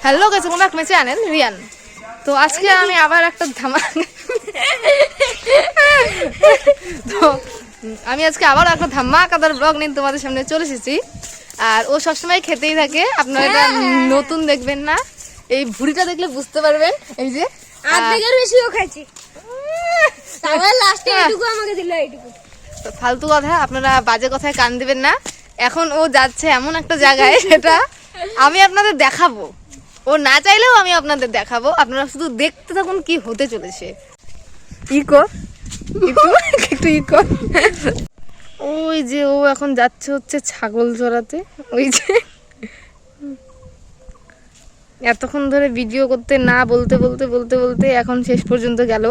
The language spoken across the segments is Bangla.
Hello guys, welcome back my channel Riyan. তো আজকে আমি আবার একটা ধামাকাদার ব্লগ নিয়ে তোমাদের সামনে চলে এসেছি। আর ও সবসময় খেতেই থাকে, আপনারা এটা নতুন দেখবেন না। এই ভুড়িটা দেখলে বুঝতে পারবেন। এই যে আর্ধেকের বেশিও খাইছি, তারপর লাস্টে এইটুকু আমাকে দিল। এইটুকু ফালতু কথা, আপনারা বাজে কথায় কান দিবেন না। এখন ও যাচ্ছে এমন একটা জায়গায়, সেটা আমি আপনাদের দেখাবো। ও না চাইলেও আমি আপনাদের দেখাবো, আপনারা শুধু দেখতে থাকুন কি হতে চলেছে। একটু ওই যে ও এখন যাচ্ছে হচ্ছে ছাগল চড়াতে। ওই যে এতক্ষণ ধরে ভিডিও করতে না বলতে বলতে বলতে বলতে এখন শেষ পর্যন্ত গেল।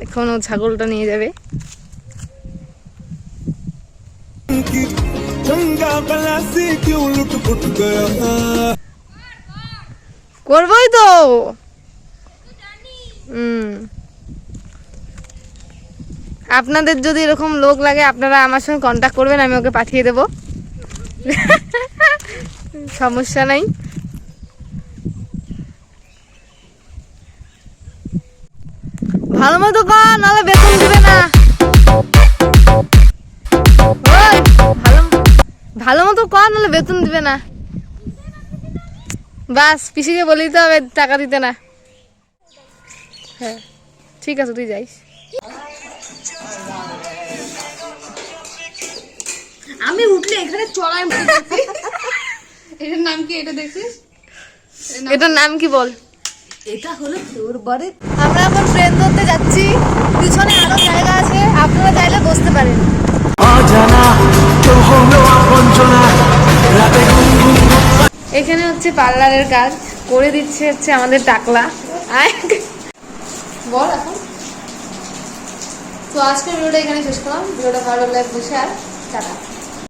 এখন ও ছাগলটা নিয়ে যাবে। করবোই তো। আপনাদের যদি এরকম লোক লাগে, আপনারা আমার সঙ্গে কন্ট্যাক্ট করবেন, আমি ওকে পাঠিয়ে দেব, সমস্যা নাই। ভালো মতো কর, নাহলে বেতন দিবে না। ভালো মতো কর, নাহলে বেতন দিবে না। বাস পিসিকে বলেই তো হবে টাকা দিতে না। হ্যাঁ ঠিক আছে, তুই যাইস। আমি উঠলে এখানে চড়াই। এটার নাম কি? এটা দেখছিস? এটার নাম কি বল? এটা হলো তোর বাড়ি। আমরা এখন ট্রেন ধরতে যাচ্ছি, পিছনে আরো জায়গা আছে, আপনারা চাইলে বসতে পারেন। এখানে হচ্ছে পার্লারের কাজ করে দিচ্ছে হচ্ছে আমাদের টাকলা। বল এখন। তো আজকের ভিডিওটা এখানে শেষ করলাম। ভিডিওটা ভালো লাগলে বসে আর টাটা।